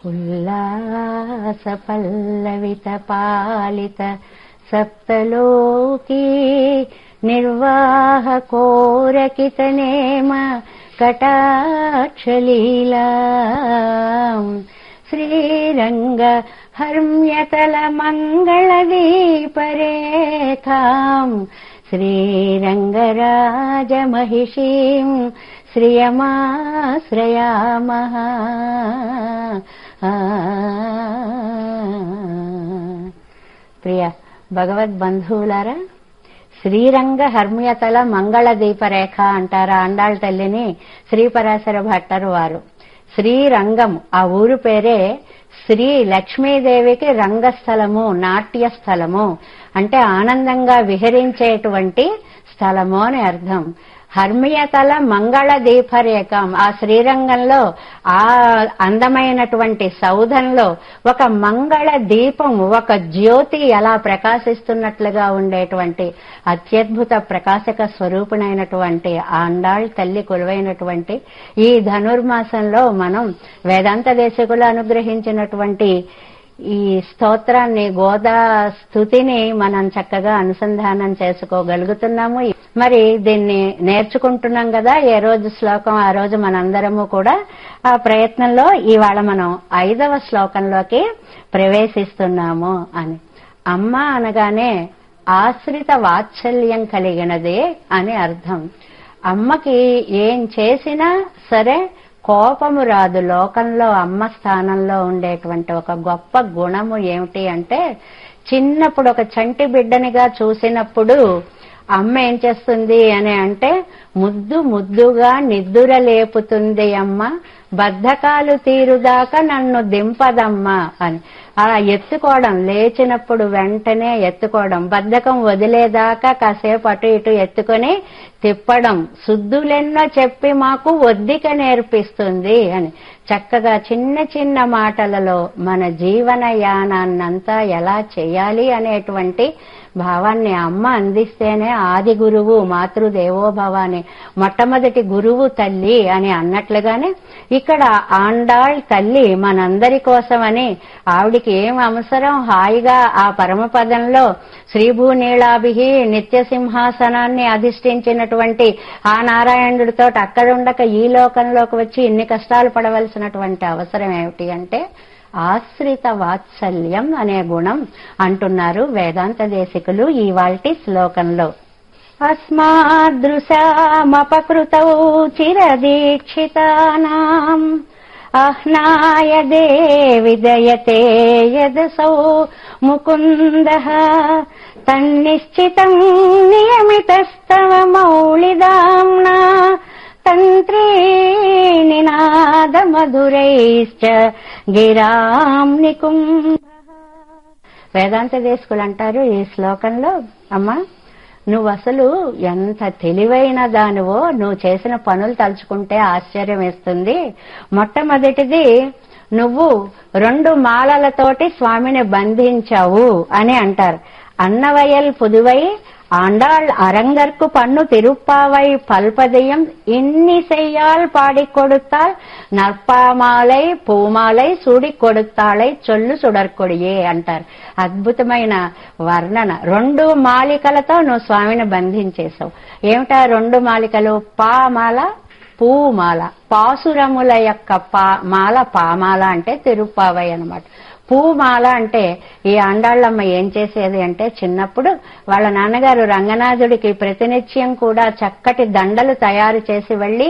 ఉల్లాస పల్లవిత పాలిత సప్తలోకీ నిర్వాహ కోరకిత నేమ కటాక్షలీలా శ్రీరంగ హర్మ్యతల మంగళ దీపరేఖాం శ్రీరంగరాజ మహిషీం శ్రియమాశ్రయామః. ప్రియ భగవద్బంధువులారా, శ్రీరంగ హర్మ్యతల మంగళ దీపరేఖ అంటారా ఆండాళ్ తల్లిని శ్రీపరాశర భట్టరు వారు. శ్రీరంగం ఆ ఊరు పేరే. శ్రీ లక్ష్మీదేవికి రంగస్థలము, నాట్యస్థలము అంటే ఆనందంగా విహరించేటువంటి స్థలము అని అర్థం. హర్మ్యతల మంగళ దీపరేఖం, ఆ శ్రీరంగంలో ఆ అందమైనటువంటి సౌధంలో ఒక మంగళ దీపం, ఒక జ్యోతి ఎలా ప్రకాశిస్తున్నట్లుగా ఉండేటువంటి అత్యద్భుత ప్రకాశక స్వరూపునైనటువంటి ఆండాళ్ తల్లి కొలువైనటువంటి ఈ ధనుర్మాసంలో మనం వేదాంత దేశకులు అనుగ్రహించినటువంటి ఈ స్తోత్రాన్ని, గోదా స్తుతిని మనం చక్కగా అనుసంధానం చేసుకోగలుగుతున్నాము. మరి దీన్ని నేర్చుకుంటున్నాం కదా, ఏ రోజు శ్లోకం ఆ రోజు మనందరము కూడా ఆ ప్రయత్నంలో ఇవాళ మనం 5వ శ్లోకంలోకి ప్రవేశిస్తున్నాము అని. అమ్మ అనగానే ఆశ్రిత వాత్సల్యం కలిగినదే అని అర్థం. అమ్మకి ఏం చేసినా సరే కోపము రాదు. లోకంలో అమ్మ స్థానంలో ఉండేటువంటి ఒక గొప్ప గుణము ఏమిటి అంటే, చిన్నప్పుడు ఒక చంటి బిడ్డనిగా చూసినప్పుడు అమ్మ ఏం చేస్తుంది అని అంటే, ముద్దు ముద్దుగా నిద్దుర లేపుతుంది అమ్మ, బద్ధకాలు తీరుదాకా నన్ను దింపదమ్మా అని. అలా ఎత్తుకోవడం, లేచినప్పుడు వెంటనే ఎత్తుకోవడం, బద్ధకం వదిలేదాకా కాసేపు అటు ఇటు ఎత్తుకొని తిప్పడం, శుద్ధులెన్నో చెప్పి మాకు ఒద్దిక నేర్పిస్తుంది అని. చక్కగా చిన్న చిన్న మాటలలో మన జీవన యానాన్నంతా ఎలా చేయాలి అనేటువంటి భావాన్ని అమ్మ అందిస్తేనే ఆది గురువు, మాతృదేవోభవ అని మొట్టమొదటి గురువు తల్లి అని అన్నట్లుగానే ఇక్కడ ఆండాళ్ తల్లి మనందరి కోసమని, ఆవిడికి ఏం అవసరం, హాయిగా ఆ పరమపదంలో శ్రీభూనీళాభి నిత్య సింహాసనాన్ని అధిష్ఠించినటువంటి ఆ నారాయణుడితో అక్కడుండక ఈ లోకంలోకి వచ్చి ఇన్ని కష్టాలు పడవలసినటువంటి అవసరం ఏమిటి అంటే ఆశ్రిత వాత్సల్యం అనే గుణం అంటున్నారు వేదాంత దేశికులు ఇవాల్టి శ్లోకంలో. అస్మాదృశామపకృతౌ చిరదీక్షితానాం అహ్నాయ దేవిదయతే యదసౌ ముకుందః తన్నిశ్చితం నియమితస్తవ మౌళిదాంనా తంత్రీణి నాద మధురైశ్చ గిరాం నికుంభ. వేదాంత దేశకులు అంటారు ఈ శ్లోకంలో, అమ్మా నువ్వు అసలు ఎంత తెలివైన దానివో, నువ్వు చేసిన పనులు తలుచుకుంటే ఆశ్చర్యం వేస్తుంది. మొట్టమొదటిది, నువ్వు 2 మాలలతోటి స్వామిని బంధించావు అని అంటారు. అన్నవయల్ పుదువై ஆண்டாள் அரங்கற்கு பண்ணு திருப்பாவை பல்பதையும் இன்னி செய்யால் பாடிக் கொடுத்தால் నర్పామాలై పూమాలై సూడి కొడుతాళై చొల్లు సుడర్కొడియే అంటారు. అద్భుతమైన వర్ణన. 2 మాలికలతో నువ్వు స్వామిని బంధించేశావు. ఏమిటా 2 మాలికలు? పామాల, పూమాల. పాసురముల యొక్క మాల పామాల అంటే తిరుప్పావై అన్నమాట. పూమాల అంటే ఈ ఆండాళ్ళమ్మ ఏం చేసేది అంటే, చిన్నప్పుడు వాళ్ళ నాన్నగారు రంగనాథుడికి ప్రతినిత్యం కూడా చక్కటి దండలు తయారు చేసి వెళ్లి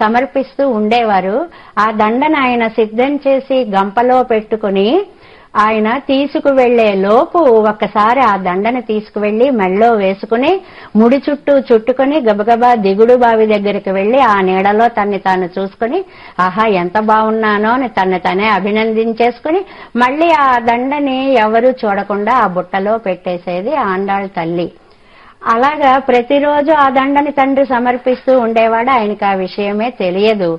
సమర్పిస్తూ ఉండేవారు. ఆ దండను ఆయన సిద్ధం చేసి గంపలో పెట్టుకుని ఆయన తీసుకువెళ్లే లోపు ఒక్కసారి ఆ దండను తీసుకువెళ్లి మెళ్ళో వేసుకుని ముడి చుట్టూ చుట్టుకుని గబగబా దిగుడు బావి దగ్గరికి వెళ్లి ఆ నీడలో తన్ని తాను చూసుకుని ఆహా ఎంత బాగున్నానో అని తన్ని తనే అభినందించేసుకుని మళ్లీ ఆ దండని ఎవరూ చూడకుండా ఆ బుట్టలో పెట్టేసేది ఆండాళ్ తల్లి. అలాగా ప్రతిరోజు ఆ దండని తండ్రి సమర్పిస్తూ ఉండేవాడు. ఆయనకు ఆ విషయమే తెలియదు.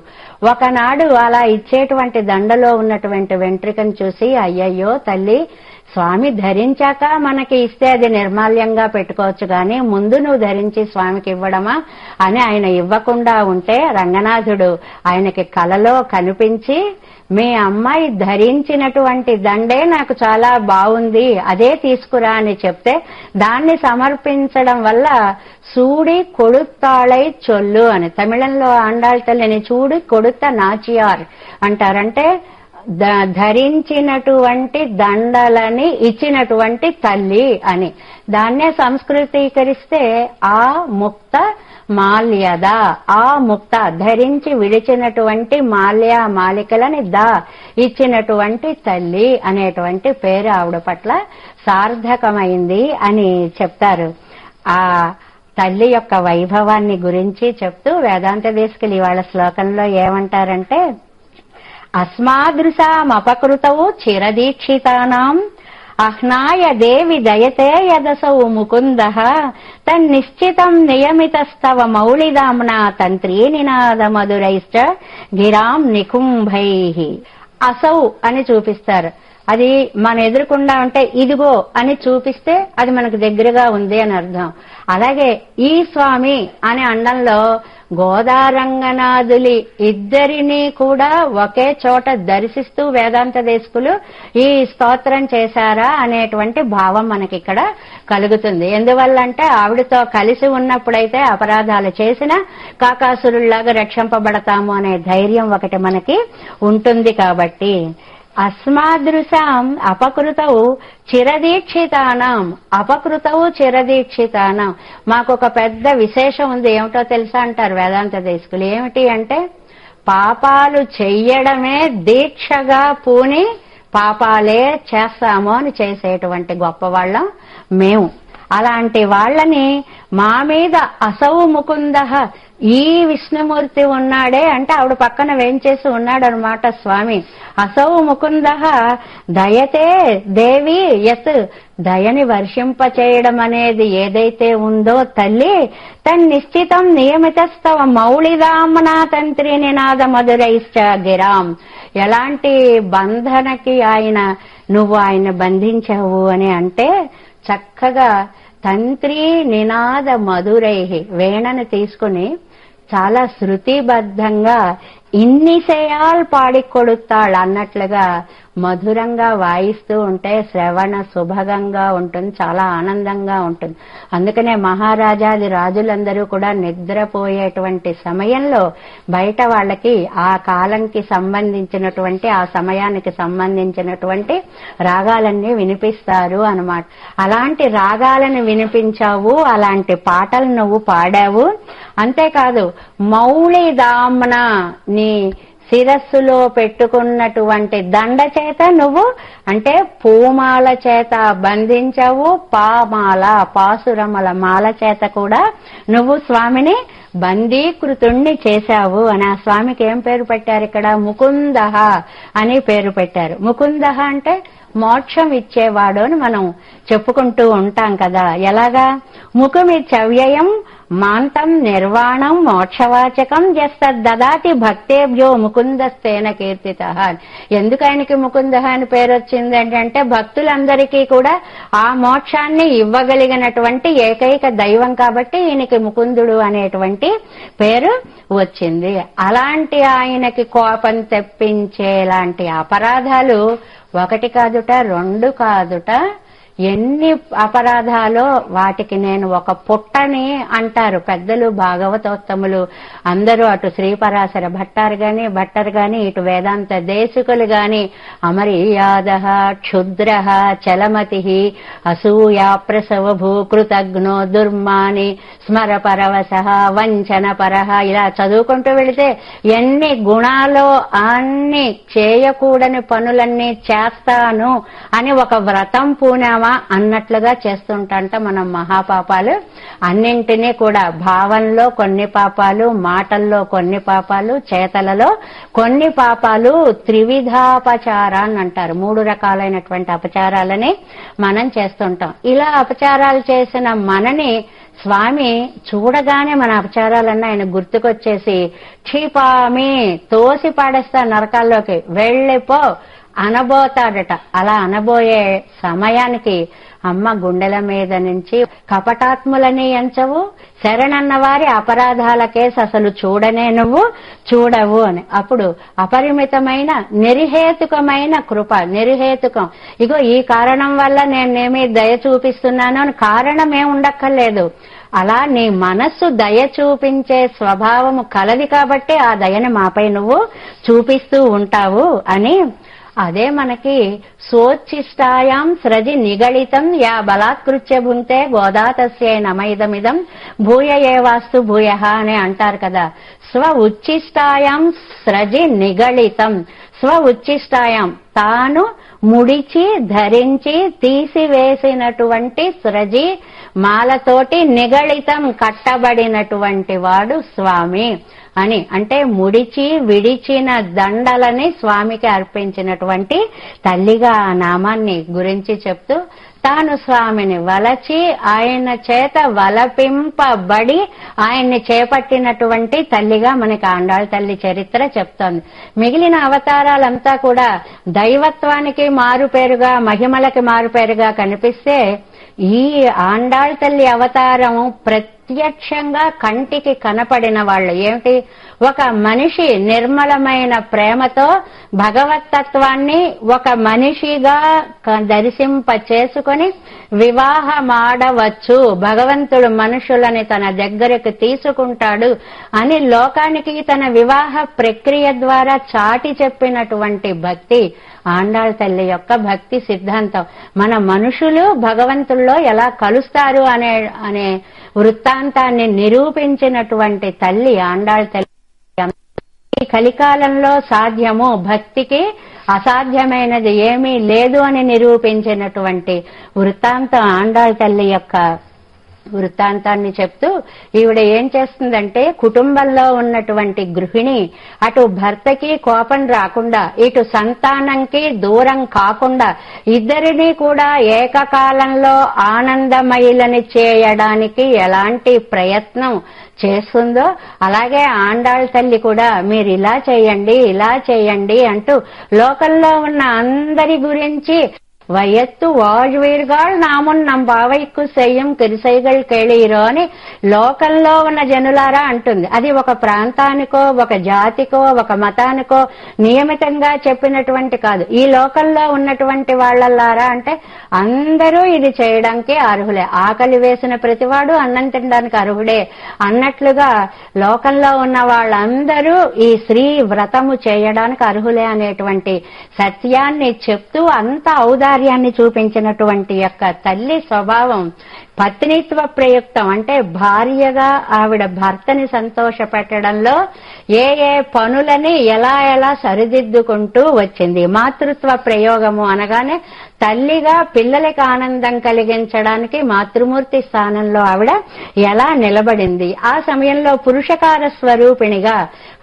ఒకనాడు అలా ఇచ్చేటువంటి దండలో ఉన్నటువంటి వెంట్రుకను చూసి, అయ్యయ్యో తల్లి, స్వామి ధరించాక మనకి ఇస్తే అది నిర్మాల్యంగా పెట్టుకోవచ్చు, కానీ ముందు నువ్వు ధరించి స్వామికి ఇవ్వడమా అని ఆయన ఇవ్వకుండా ఉంటే, రంగనాథుడు ఆయనకి కలలో కనిపించి, మీ అమ్మాయి ధరించినటువంటి దండే నాకు చాలా బాగుంది, అదే తీసుకురా అని చెప్తే, దాన్ని సమర్పించడం వల్ల సూడి కొడుతాళై చొల్లు అని తమిళంలో ఆండాళ్ తల్లిని చూడి కొడుత నాచియార్ అంటారంటే ధరించినటువంటి దండలని ఇచ్చినటువంటి తల్లి అని. దాన్నే సంస్కృతీకరిస్తే ఆ ముక్త మాల్యద, ఆ ముక్త ధరించి విడిచినటువంటి మాల్య మాలికలని ఇచ్చినటువంటి తల్లి అనేటువంటి పేరు ఆవిడ పట్ల సార్థకమైంది అని చెప్తారు. ఆ తల్లి యొక్క వైభవాన్ని గురించి చెప్తూ వేదాంత దేశికులు ఇవాళ శ్లోకంలో ఏమంటారంటే, అస్మాదృశామపకృతౌ చిరదీక్షితానాం అహ్నాయ దేవి దయతే యదసౌ ముకుందః తన్నిశ్చితం నియమితస్తవ మౌళిదామ్నా తంత్రీ నినాద మధురైశ్చ గిరాం నికుంభైః. అసౌ అని చూపిస్తారు, అది మన ఎదురుకుండా ఉంటే ఇదిగో అని చూపిస్తే అది మనకు దగ్గరగా ఉంది అని అర్థం. అలాగే ఈ స్వామి అనే అండంలో గోదారంగనాథులి ఇద్దరినీ కూడా ఒకే చోట దర్శిస్తూ వేదాంత దేశికులు ఈ స్తోత్రం చేశారా అనేటువంటి భావం మనకి ఇక్కడ కలుగుతుంది. ఎందువల్లంటే ఆవిడతో కలిసి ఉన్నప్పుడైతే అపరాధాలు చేసినా కాకాసురుల్లాగా రక్షింపబడతాము అనే ధైర్యం ఒకటి మనకి ఉంటుంది. కాబట్టి అస్మాదృశాం అపకృతౌ చిరదీక్షితానాం, అపకృతౌ చిరదీక్షితానాం, మాకొక పెద్ద విశేషం ఉంది, ఏమిటో తెలుసా అంటారు వేదాంత దేశికులు. ఏమిటి అంటే, పాపాలు చెయ్యడమే దీక్షగా పూని పాపాలే చేస్తాము అని చేసేటువంటి గొప్పవాళ్ళం మేము. అలాంటి వాళ్ళని మా మీద అసౌ ముకుందః, ఈ విష్ణుమూర్తి ఉన్నాడే అంటే ఆవిడ పక్కన వేంచేసి ఉన్నాడనమాట స్వామి. అసౌ ముకుందః దయతే దేవి యత్, దయని వర్షింపచేయడం అనేది ఏదైతే ఉందో తల్లి, తన్నిశ్చితం నియమితస్తవ మౌళిదామ్నా తంత్రి నినాద మధురైశ్చ గిరాం, ఎలాంటి బంధనకి నువ్వు ఆయన బంధించావు అని అంటే, చక్కగా తంత్రి నినాద మధురై, వేణను తీసుకుని చాలా శృతిబద్ధంగా ఇన్ని సేయాల్ పాడికొడుతాள் అన్నట్లుగా మధురంగా వాయిస్తూ ఉంటే శ్రవణ సుభగంగా ఉంటుంది, చాలా ఆనందంగా ఉంటుంది. అందుకనే మహారాజాది రాజులందరూ కూడా నిద్రపోయేటువంటి సమయంలో బయట వాళ్ళకి ఆ కాలంకి సంబంధించినటువంటి, ఆ సమయానికి సంబంధించినటువంటి రాగాలన్నీ వినిపిస్తారు అన్నమాట. అలాంటి రాగాలను వినిపించావు, అలాంటి పాటలు నువ్వు పాడావు. అంతేకాదు మౌళిదామ్న, నీ శిరస్సులో పెట్టుకున్నటువంటి దండ చేత నువ్వు అంటే పూమాల చేత బంధించావు, పామాల పాసురమల మాల చేత కూడా నువ్వు స్వామిని బందీకృతుణ్ణి చేశావు అని. ఆ స్వామికి ఏం పేరు పెట్టారు ఇక్కడ? ముకుందః అని పేరు పెట్టారు. ముకుందః అంటే మోక్షం ఇచ్చేవాడు అని మనం చెప్పుకుంటూ ఉంటాం కదా. ఎలాగా? ముఖమిచ్చవ్యయం మాంతం నిర్వాణం మోక్షవాచకం యస్తద్దదాతి భక్తేభ్యో ముకుందస్తేన కీర్తితః. ఎందుకు ఆయనకి ముకుంద అని పేరు వచ్చింది అంటే, భక్తులందరికీ కూడా ఆ మోక్షాన్ని ఇవ్వగలిగినటువంటి ఏకైక దైవం కాబట్టి ఈయనకి ముకుందుడు అనేటువంటి పేరు వచ్చింది. అలాంటి ఆయనకి కోపం తెప్పించేలాంటి అపరాధాలు ఒకటి కాదుట, రెండు కాదుట, ఎన్ని అపరాధాలో వాటికి నేను ఒక పుట్టని అంటారు పెద్దలు, భాగవతోత్తములు అందరూ. అటు శ్రీపరాశర భట్టర్ గాని, ఇటు వేదాంత దేశికులు గాని, అమరీయాద క్షుద్ర చలమతి అసూయా ప్రసవ భూకృతజ్ఞో దుర్మాని స్మర పరవశ వంచన పరహ, ఇలా చదువుకుంటూ వెళితే ఎన్ని గుణాలో అన్ని చేయకూడని పనులన్నీ చేస్తాను అని ఒక వ్రతం పూనామా పుణ్యమా అన్నట్లుగా చేస్తుంటంట మనం మహాపాపాలు అన్నింటినీ కూడా. భావంలో కొన్ని పాపాలు, మాటల్లో కొన్ని పాపాలు, చేతలలో కొన్ని పాపాలు, త్రివిధాపచారాన్ని అంటారు. 3 రకాలైనటువంటి అపచారాలని మనం చేస్తుంటాం. ఇలా అపచారాలు చేసిన మనని స్వామి చూడగానే మన అపచారాలన్నీ ఆయన గుర్తుకొచ్చేసి క్షిపామి, తోసి పాడేస్తా నరకాల్లోకి, వెళ్ళిపో అనబోతాడట. అలా అనబోయే సమయానికి అమ్మ గుండెల మీద నుంచి కపటాత్ములని ఎంచవు, శరణన్న వారి అపరాధాల కేసు అసలు చూడనే నువ్వు చూడవు అని. అప్పుడు అపరిమితమైన నిర్హేతుకమైన కృప, నిర్హేతుకం, ఇగో ఈ కారణం వల్ల నేనేమి దయ చూపిస్తున్నాను అని కారణం ఏం ఉండక్కర్లేదు. అలా నీ మనస్సు దయ చూపించే స్వభావము కలది కాబట్టి ఆ దయని మాపై నువ్వు చూపిస్తూ ఉంటావు అని. అదే మనకి సోచ్చిష్టాయాం స్రజి నిగళితం యా బలాత్కృత్య భుంతే గోదాతస్యై నమైదమిదం భూయ ఏవాస్తు భూయః అని అంటారు కదా. స్వ ఉచ్చిష్టాయాం స్రజి నిగళితం, స్వ ఉచ్చిష్టాయాం తాను ముడిచి ధరించి తీసివేసినటువంటి స్రజి మాలతోటి నిగళితం కట్టబడినటువంటి వాడు స్వామి అని. అంటే ముడిచి విడిచిన దండలని స్వామికి అర్పించినటువంటి తల్లిగా ఆ నామాన్ని గురించి చెప్తూ, తాను స్వామిని వలచి ఆయన చేత వలపింపబడి ఆయన్ని చేపట్టినటువంటి తల్లిగా మనకి ఆండాళ్ తల్లి చరిత్ర చెప్తోంది. మిగిలిన అవతారాలంతా కూడా దైవత్వానికి మారుపేరుగా, మహిమలకి మారుపేరుగా కనిపిస్తే ఈ ఆండాళ్ తల్లి అవతారం ప్రత్యక్షంగా కంటికి కనపడిన వాళ్ళు ఏమిటి? ఒక మనిషి నిర్మలమైన ప్రేమతో భగవత్తత్వాన్ని ఒక మనిషిగా దర్శింప చేసుకొని వివాహమాడవచ్చు, భగవంతుడు మనుషులని తన దగ్గరకు తీసుకుంటాడు అని లోకానికి తన వివాహ ప్రక్రియ ద్వారా చాటి చెప్పినటువంటి భక్తి ఆండాళ్ తల్లి యొక్క భక్తి సిద్ధాంతం. మన మనుషులు భగవంతుల్లో ఎలా కలుస్తారు అనే వృత్తాంతాన్ని నిరూపించినటువంటి తల్లి ఆండాళ్ తల్లి. ఈ కలికాలంలో సాధ్యము, భక్తికి అసాధ్యమైనది ఏమీ లేదు అని నిరూపించినటువంటి వృత్తాంతం ఆండాళ్ తల్లి యొక్క వృత్తాంతాన్ని చెప్తూ ఈవిడ ఏం చేస్తుందంటే, కుటుంబంలో ఉన్నటువంటి గృహిణి అటు భర్తకి కోపం రాకుండా, ఇటు సంతానంకి దూరం కాకుండా ఇద్దరిని కూడా ఏకకాలంలో ఆనందమయులని చేయడానికి ఎలాంటి ప్రయత్నం చేస్తుందో అలాగే ఆండాళ్ తల్లి కూడా మీరు ఇలా చేయండి, ఇలా చేయండి అంటూ లోకంలో ఉన్న అందరి గురించి వయత్తు వాజ్వీర్గాళ్ నామున్ నం బావైక్కు సెయ్యం కిరిసైగల్ కేళీరో అని లోకంలో ఉన్న జనులారా అంటుంది. అది ఒక ప్రాంతానికో, ఒక జాతికో, ఒక మతానికో నియమితంగా చెప్పినటువంటి కాదు. ఈ లోకంలో ఉన్నటువంటి వాళ్ళలారా అంటే అందరూ ఇది చేయడానికి అర్హులే. ఆకలి వేసిన ప్రతివాడు అన్నం తినడానికి అర్హుడే అన్నట్లుగా లోకంలో ఉన్న వాళ్ళందరూ ఈ స్త్రీ వ్రతము చేయడానికి అర్హులే అనేటువంటి సత్యాన్ని చెప్తూ అంత ఔదార్యాన్ని చూపించినటువంటి యొక్క తల్లి స్వభావం పత్నిత్వ ప్రయుక్తం. అంటే భార్యగా ఆవిడ భర్తని సంతోష పెట్టడంలో ఏ ఏ పనులని ఎలా ఎలా సరిదిద్దుకుంటూ వచ్చింది. మాతృత్వ ప్రయోగము అనగానే తల్లిగా పిల్లలకి ఆనందం కలిగించడానికి మాతృమూర్తి స్థానంలో ఆవిడ ఎలా నిలబడింది. ఆ సమయంలో పురుషకార స్వరూపిణిగా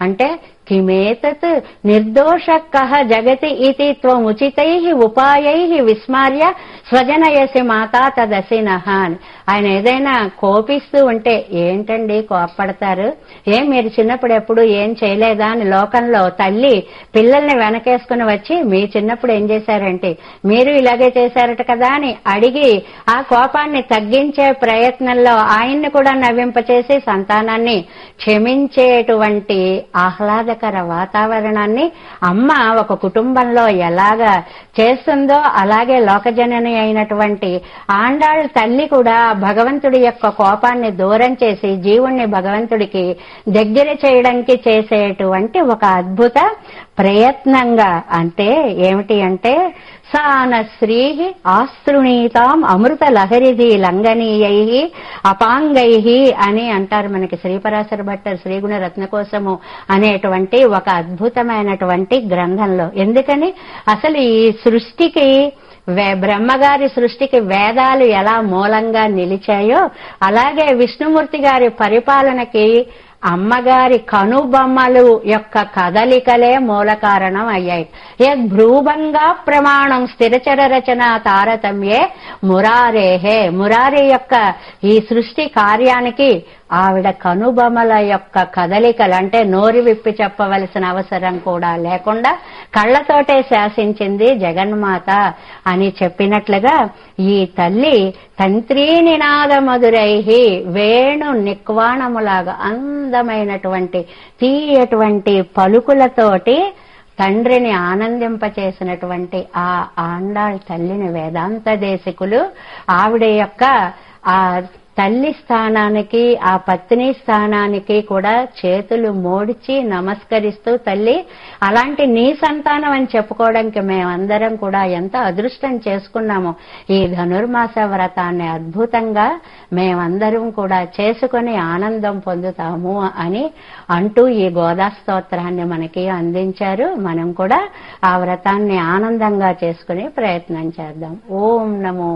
అంటే కిమేతత్ నిర్దోషః జగతి ఇతి త్వముచితైః ఉపాయైః విస్మార్య స్వజనయసి మాతా తదసినః అని. ఆయన ఏదైనా కోపిస్తూ ఉంటే ఏంటండి కోప్పడతారు, ఏం మీరు చిన్నప్పుడు ఎప్పుడు ఏం చేయలేదా అని లోకంలో తల్లి పిల్లల్ని వెనకేసుకుని వచ్చి మీ చిన్నప్పుడు ఏం చేశారంటే మీరు ఇలాగే చేశారట కదా అని అడిగి ఆ కోపాన్ని తగ్గించే ప్రయత్నంలో ఆయన్ని కూడా నవ్వింపచేసి సంతానాన్ని క్షమించేటువంటి ఆహ్లాదకర వాతావరణాన్ని అమ్మ ఒక కుటుంబంలో ఎలాగా చేస్తుందో అలాగే లోకజనని అయినటువంటి ఆండాళ్ తల్లి కూడా భగవంతుడి యొక్క కోపాన్ని దూరం చేసి జీవుణ్ణి భగవంతుడికి దగ్గర చేయడానికి చేసేటువంటి ఒక అద్భుత ప్రయత్నంగా. అంటే ఏమిటి అంటే సాన శ్రీ ఆస్తృణీతాం అమృత లహరిధి లంఘనీయై అపాంగై అని అంటారు మనకి శ్రీపరాశర భట్టర్ శ్రీగుణ రత్నకోశము అనేటువంటి ఒక అద్భుతమైనటువంటి గ్రంథంలో. ఎందుకని అసలు ఈ సృష్టికి బ్రహ్మగారి సృష్టికి వేదాలు ఎలా మూలంగా నిలిచాయో అలాగే విష్ణుమూర్తి గారి పరిపాలనకి అమ్మగారి కనుబొమ్మలు యొక్క కదలికలే మూల కారణం అయ్యాయి. భ్రూభంగా ప్రమాణం స్థిరచర రచన తారతమ్యే మురారేహే. మురారి యొక్క ఈ సృష్టి కార్యానికి ఆవిడ కనుబొమ్మల యొక్క కదలికలు, అంటే నోరు విప్పి చెప్పవలసిన అవసరం కూడా లేకుండా కళ్లతోటే శాసించింది జగన్మాత అని చెప్పినట్లుగా ఈ తల్లి తంత్రీ నినాద మధురైహి, వేణు నిక్వాణములాగా అందమైనటువంటి తీయటువంటి పలుకులతోటి తండ్రిని ఆనందింపచేసినటువంటి ఆ ఆండాళ్ తల్లిని వేదాంత దేశికులు ఆవిడ యొక్క ఆ తల్లి స్థానానికి ఆ పత్ని స్థానానికి కూడా చేతులు మోడిచి నమస్కరిస్తూ, తల్లి అలాంటి నీ సంతానం అని చెప్పుకోవడానికి మేమందరం కూడా ఎంత అదృష్టం చేసుకున్నాము. ఈ ధనుర్మాస వ్రతాన్ని అద్భుతంగా మేమందరం కూడా చేసుకుని ఆనందం పొందుతాము అని అంటూ ఈ గోదా స్తోత్రాన్ని మనకి అందించారు. మనం కూడా ఆ వ్రతాన్ని ఆనందంగా చేసుకునే ప్రయత్నం చేద్దాం. ఓం నమో